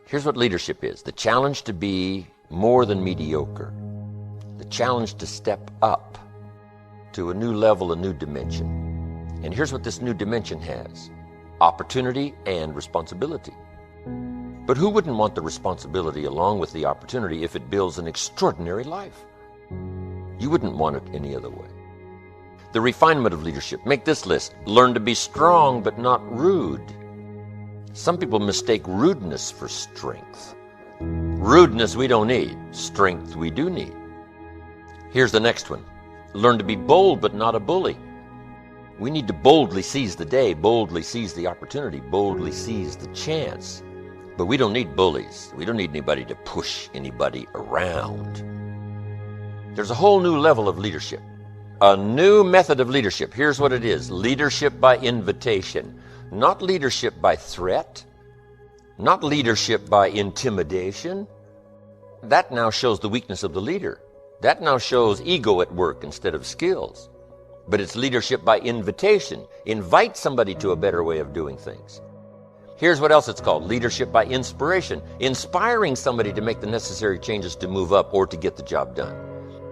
Here's what leadership is. The challenge to be more than mediocre. The challenge to step up to a new level, a new dimension. And here's what this new dimension has: opportunity and responsibility. But who wouldn't want the responsibility along with the opportunity if it builds an extraordinary life? You wouldn't want it any other way. The refinement of leadership. Make this list. Learn to be strong but not rude. Some people mistake rudeness for strength. Rudeness we don't need. Strength we do need. Here's the next one. Learn to be bold but not a bully. We need to boldly seize the day, boldly seize the opportunity, boldly seize the chance. But we don't need bullies. We don't need anybody to push anybody around. There's a whole new level of leadership. A new method of leadership. Here's what it is. Leadership by invitation. Not leadership by threat. Not leadership by intimidation. That now shows the weakness of the leader. That now shows ego at work instead of skills. But it's leadership by invitation. Invite somebody to a better way of doing things. Here's what else it's called. Leadership by inspiration. Inspiring somebody to make the necessary changes to move up or to get the job done.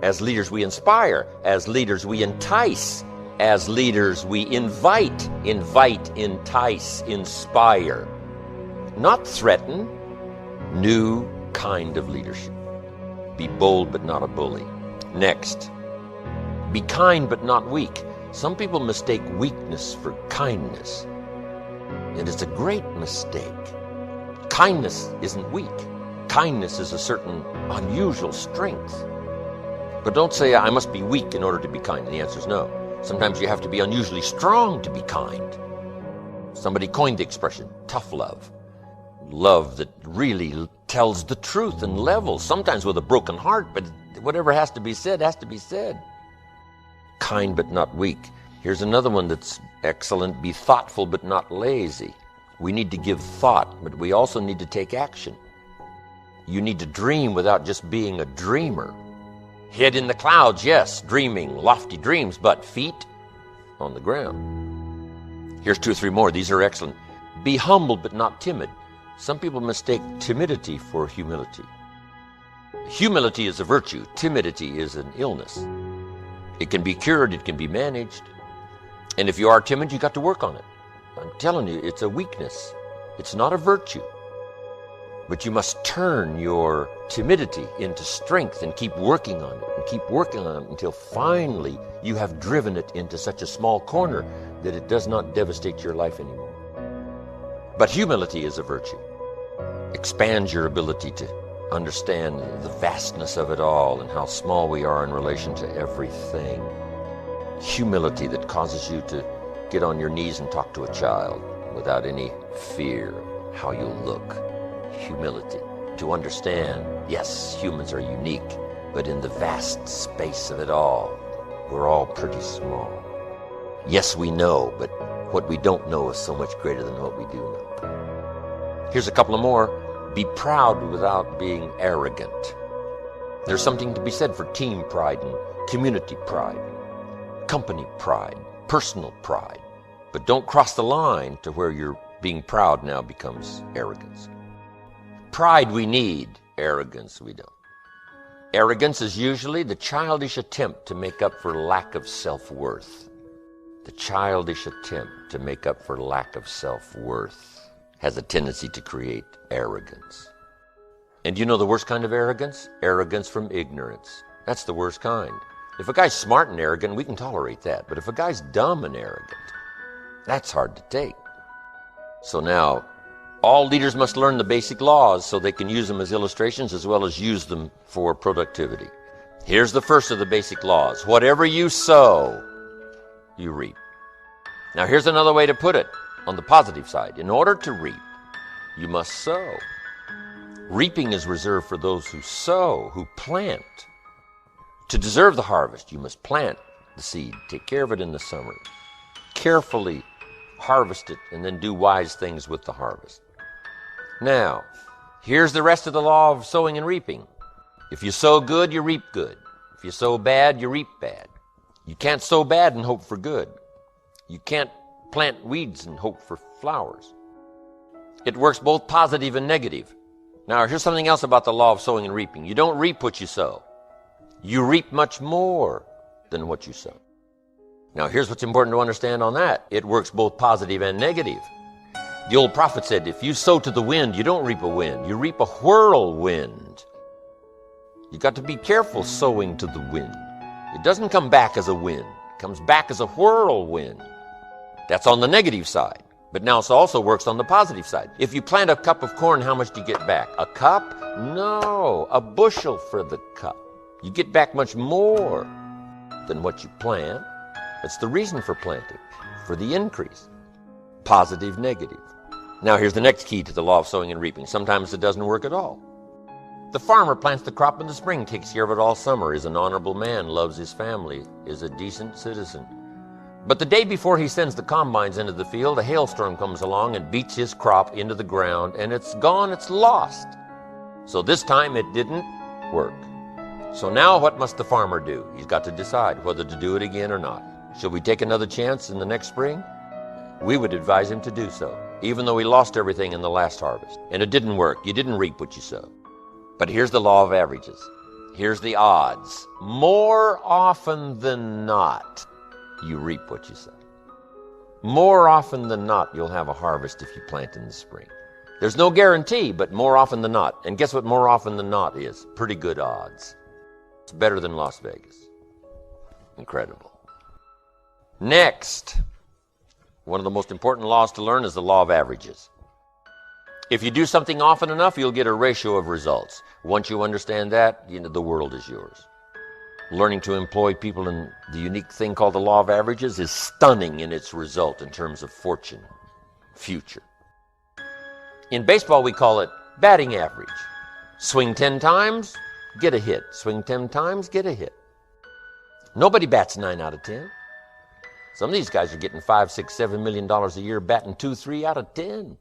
As leaders, we inspire. As leaders, we entice. As leaders, we invite. Invite, entice, inspire. Not threaten. New kind of leadership. Be bold but not a bully. Next. Be kind but not weak. Some people mistake weakness for kindness. And it's a great mistake. Kindness isn't weak. Kindness is a certain unusual strength. But don't say, I must be weak in order to be kind. The answer is no. Sometimes you have to be unusually strong to be kind. Somebody coined the expression, tough love. Love that really tells the truth and levels, sometimes with a broken heart, but whatever has to be said, has to be said. Kind but not weak. Here's another one that's excellent. Be thoughtful but not lazy. We need to give thought, but we also need to take action. You need to dream without just being a dreamer. Head in the clouds, yes, dreaming, lofty dreams, but feet on the ground. Here's 2 or 3 more. These are excellent. Be humble but not timid. Some people mistake timidity for humility. Humility is a virtue. Timidity is an illness. It can be cured. It can be managed. And if you are timid, you got to work on it. I'm telling you, it's a weakness. It's not a virtue. But you must turn your timidity into strength and keep working on it and keep working on it until finally you have driven it into such a small corner that it does not devastate your life anymore. But humility is a virtue. Expands your ability to understand the vastness of it all and how small we are in relation to everything. Humility that causes you to get on your knees and talk to a child without any fear of how you'll look. Humility. To understand, yes, humans are unique, but in the vast space of it all, we're all pretty small. Yes, we know, but what we don't know is so much greater than what we do know. Here's a couple of more. Be proud without being arrogant. There's something to be said for team pride and community pride, company pride, personal pride. But don't cross the line to where your being proud now becomes arrogance. Pride we need, arrogance we don't. Arrogance is usually the childish attempt to make up for lack of self-worth. The childish attempt to make up for lack of self-worth has a tendency to create arrogance. And you know the worst kind of arrogance? Arrogance from ignorance. That's the worst kind. If a guy's smart and arrogant, we can tolerate that. But if a guy's dumb and arrogant, that's hard to take. So now, all leaders must learn the basic laws so they can use them as illustrations as well as use them for productivity. Here's the first of the basic laws. Whatever you sow, you reap. Now here's another way to put it on the positive side. In order to reap, you must sow. Reaping is reserved for those who sow, who plant. To deserve the harvest, you must plant the seed, take care of it in the summer, carefully harvest it, and then do wise things with the harvest. Now, here's the rest of the law of sowing and reaping. If you sow good, you reap good. If you sow bad, you reap bad. You can't sow bad and hope for good. You can't plant weeds and hope for flowers. It works both positive and negative. Now, here's something else about the law of sowing and reaping. You don't reap what you sow. You reap much more than what you sow. Now, here's what's important to understand on that. It works both positive and negative. The old prophet said, if you sow to the wind, you don't reap a wind. You reap a whirlwind. You got to be careful sowing to the wind. It doesn't come back as a wind. It comes back as a whirlwind. That's on the negative side. But now it also works on the positive side. If you plant a cup of corn, how much do you get back? A cup? No, a bushel for the cup. You get back much more than what you plant. That's the reason for planting, for the increase. Positive, negative. Now here's the next key to the law of sowing and reaping. Sometimes it doesn't work at all. The farmer plants the crop in the spring, takes care of it all summer, is an honorable man, loves his family, is a decent citizen. But the day before he sends the combines into the field, a hailstorm comes along and beats his crop into the ground, and it's gone, it's lost. So this time it didn't work. So now what must the farmer do? He's got to decide whether to do it again or not. Shall we take another chance in the next spring? We would advise him to do so, even though he lost everything in the last harvest. And it didn't work. You didn't reap what you sowed. But here's the law of averages. Here's the odds. More often than not, you reap what you sow. More often than not, you'll have a harvest if you plant in the spring. There's no guarantee, but more often than not. And guess what more often than not is? Pretty good odds. It's better than Las Vegas. Incredible. Next, one of the most important laws to learn is the law of averages. If you do something often enough, you'll get a ratio of results. Once you understand that, the world is yours. Learning to employ people in the unique thing called the law of averages is stunning in its result in terms of fortune, future. In baseball, we call it batting average. Swing 10 times, get a hit. Swing 10 times, get a hit. Nobody bats 9 out of 10. Some of these guys are getting $5, $6, $7 million a year, batting 2, 3 out of 10.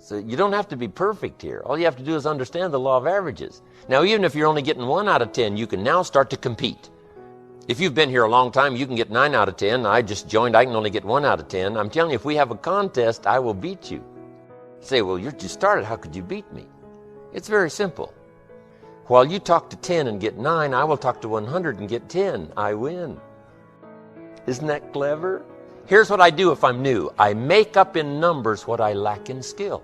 So you don't have to be perfect here. All you have to do is understand the law of averages. Now, even if you're only getting 1 out of 10, you can now start to compete. If you've been here a long time, you can get 9 out of 10. I just joined, I can only get 1 out of 10. I'm telling you, if we have a contest, I will beat you. Say, well, you just started, how could you beat me? It's very simple. While you talk to 10 and get 9, I will talk to 100 and get 10. I win. Isn't that clever? Here's what I do if I'm new. I make up in numbers what I lack in skill.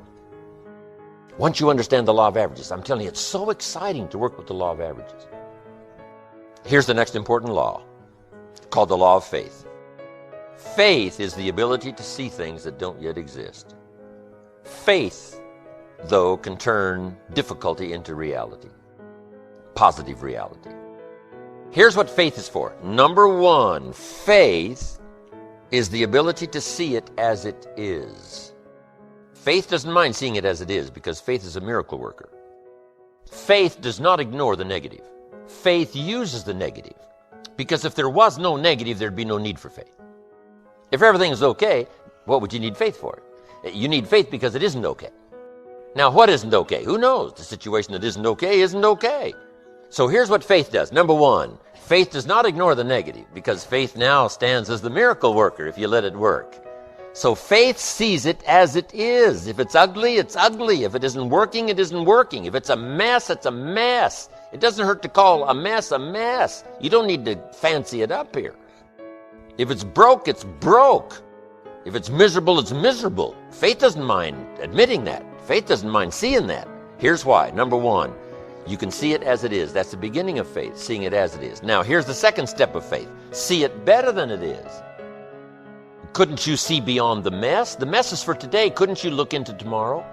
Once you understand the law of averages, I'm telling you, it's so exciting to work with the law of averages. Here's the next important law, called the law of faith. Faith is the ability to see things that don't yet exist. Faith, though, can turn difficulty into reality, positive reality. Here's what faith is for. Number 1, faith is the ability to see it as it is. Faith doesn't mind seeing it as it is because faith is a miracle worker. Faith does not ignore the negative. Faith uses the negative because if there was no negative, there'd be no need for faith. If everything is okay, what would you need faith for? You need faith because it isn't okay. Now, what isn't okay? Who knows? The situation that isn't okay. So here's what faith does. Number 1, faith does not ignore the negative because faith now stands as the miracle worker if you let it work. So faith sees it as it is. If it's ugly, it's ugly. If it isn't working, it isn't working. If it's a mess, it's a mess. It doesn't hurt to call a mess a mess. You don't need to fancy it up here. If it's broke, it's broke. If it's miserable, it's miserable. Faith doesn't mind admitting that. Faith doesn't mind seeing that. Here's why. Number 1, you can see it as it is. That's the beginning of faith, seeing it as it is. Now, here's the second step of faith. See it better than it is. Couldn't you see beyond the mess? The mess is for today. Couldn't you look into tomorrow?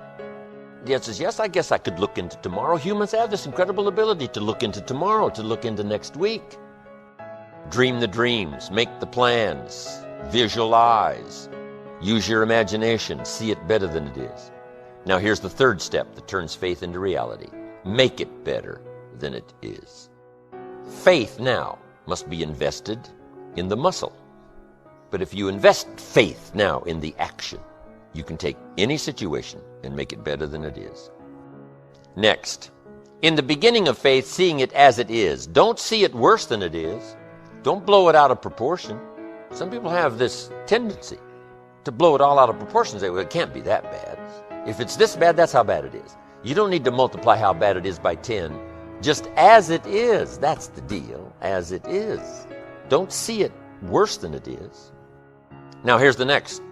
The answer is yes, I guess I could look into tomorrow. Humans have this incredible ability to look into tomorrow, to look into next week. Dream the dreams, make the plans, visualize, use your imagination, see it better than it is. Now here's the third step that turns faith into reality. Make it better than it is. Faith now must be invested in the muscle. But if you invest faith now in the action, you can take any situation and make it better than it is. Next, in the beginning of faith, seeing it as it is. Don't see it worse than it is. Don't blow it out of proportion. Some people have this tendency to blow it all out of proportion and say, well, it can't be that bad. If it's this bad, that's how bad it is. You don't need to multiply how bad it is by 10. Just as it is. That's the deal. As it is. Don't see it worse than it is. Now here's the next.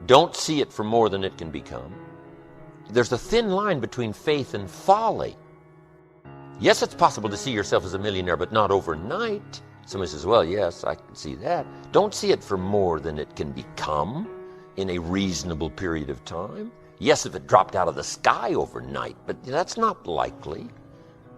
Don't see it for more than it can become. There's a thin line between faith and folly. Yes, it's possible to see yourself as a millionaire, but not overnight. Somebody says, well, yes, I can see that. Don't see it for more than it can become in a reasonable period of time. Yes, if it dropped out of the sky overnight, but that's not likely.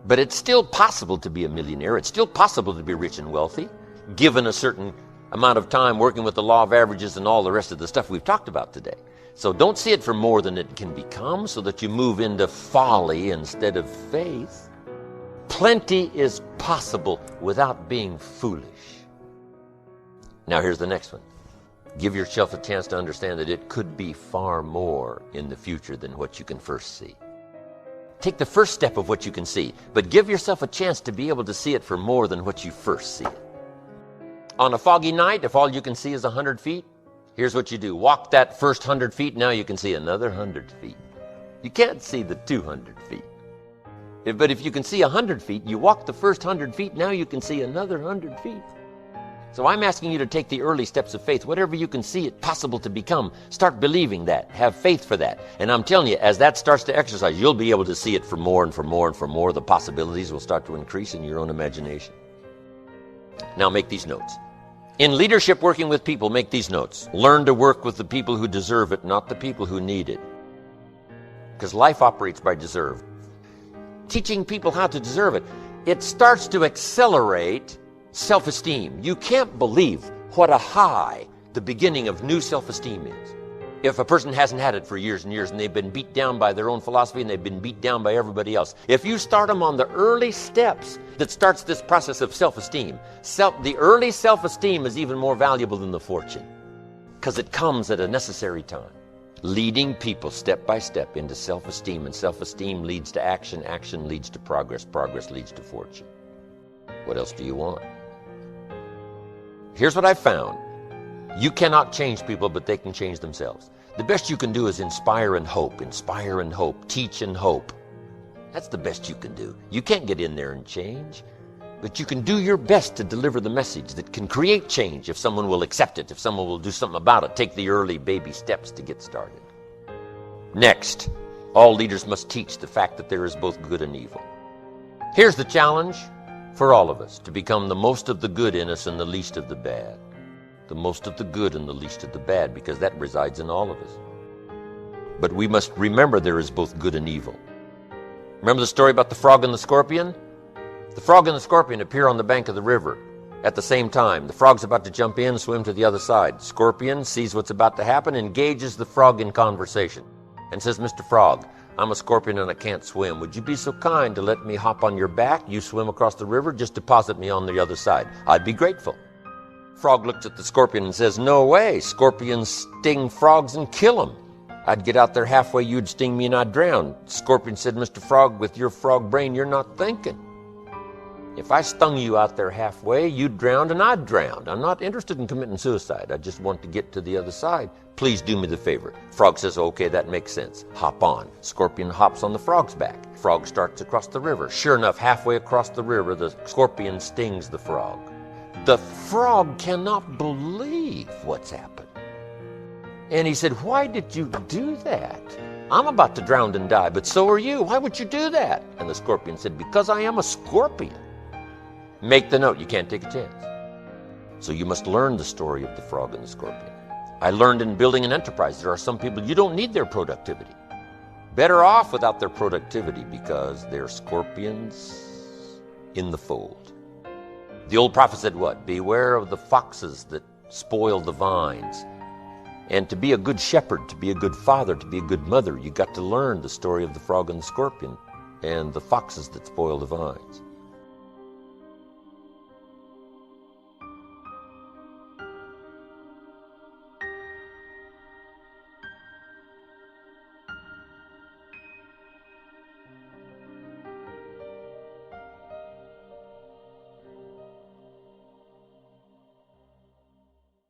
But it's still possible to be a millionaire. It's still possible to be rich and wealthy, given a certain amount of time working with the law of averages and all the rest of the stuff we've talked about today. So don't see it for more than it can become so that you move into folly instead of faith. Plenty is possible without being foolish. Now here's the next one. Give yourself a chance to understand that it could be far more in the future than what you can first see. Take the first step of what you can see, but give yourself a chance to be able to see it for more than what you first see it. On a foggy night, if all you can see is 100 feet, here's what you do. Walk that first 100 feet, now you can see another 100 feet. You can't see the 200 feet. But if you can see 100 feet, you walk the first 100 feet, now you can see another 100 feet. So I'm asking you to take the early steps of faith. Whatever you can see it possible to become, start believing that. Have faith for that. And I'm telling you, as that starts to exercise, you'll be able to see it for more and for more and for more. The possibilities will start to increase in your own imagination. Now make these notes. In leadership, working with people, make these notes. Learn to work with the people who deserve it, not the people who need it. Because life operates by deserve. Teaching people how to deserve it, it starts to accelerate self-esteem. You can't believe what a high the beginning of new self-esteem is. If a person hasn't had it for years and years and they've been beat down by their own philosophy and they've been beat down by everybody else. If you start them on the early steps that starts this process of self-esteem, the early self-esteem is even more valuable than the fortune because it comes at a necessary time. Leading people step by step into self-esteem, and self-esteem leads to action, action leads to progress, progress leads to fortune. What else do you want? Here's what I found. You cannot change people, but they can change themselves. The best you can do is inspire and hope, teach and hope. That's the best you can do. You can't get in there and change, but you can do your best to deliver the message that can create change if someone will accept it, if someone will do something about it. Take the early baby steps to get started. Next, all leaders must teach the fact that there is both good and evil. Here's the challenge for all of us, to become the most of the good in us and the least of the bad. The most of the good and the least of the bad, because that resides in all of us. But we must remember there is both good and evil. Remember the story about the frog and the scorpion? The frog and the scorpion appear on the bank of the river at the same time. The frog's about to jump in, swim to the other side. Scorpion sees what's about to happen, engages the frog in conversation, and says, Mr. Frog, I'm a scorpion and I can't swim. Would you be so kind to let me hop on your back? You swim across the river, just deposit me on the other side. I'd be grateful. Frog looks at the scorpion and says, no way. Scorpions sting frogs and kill them. I'd get out there halfway, you'd sting me and I'd drown. Scorpion said, Mr. Frog, with your frog brain, you're not thinking. If I stung you out there halfway, you'd drown and I'd drown. I'm not interested in committing suicide. I just want to get to the other side. Please do me the favor. Frog says, okay, that makes sense. Hop on. Scorpion hops on the frog's back. Frog starts across the river. Sure enough, halfway across the river, the scorpion stings the frog. The frog cannot believe what's happened. And he said, why did you do that? I'm about to drown and die, but so are you. Why would you do that? And the scorpion said, because I am a scorpion. Make the note, you can't take a chance. So you must learn the story of the frog and the scorpion. I learned in building an enterprise, there are some people, you don't need their productivity. Better off without their productivity because they're scorpions in the fold. The old prophet said what? Beware of the foxes that spoil the vines. And to be a good shepherd, to be a good father, to be a good mother, you got to learn the story of the frog and the scorpion and the foxes that spoil the vines.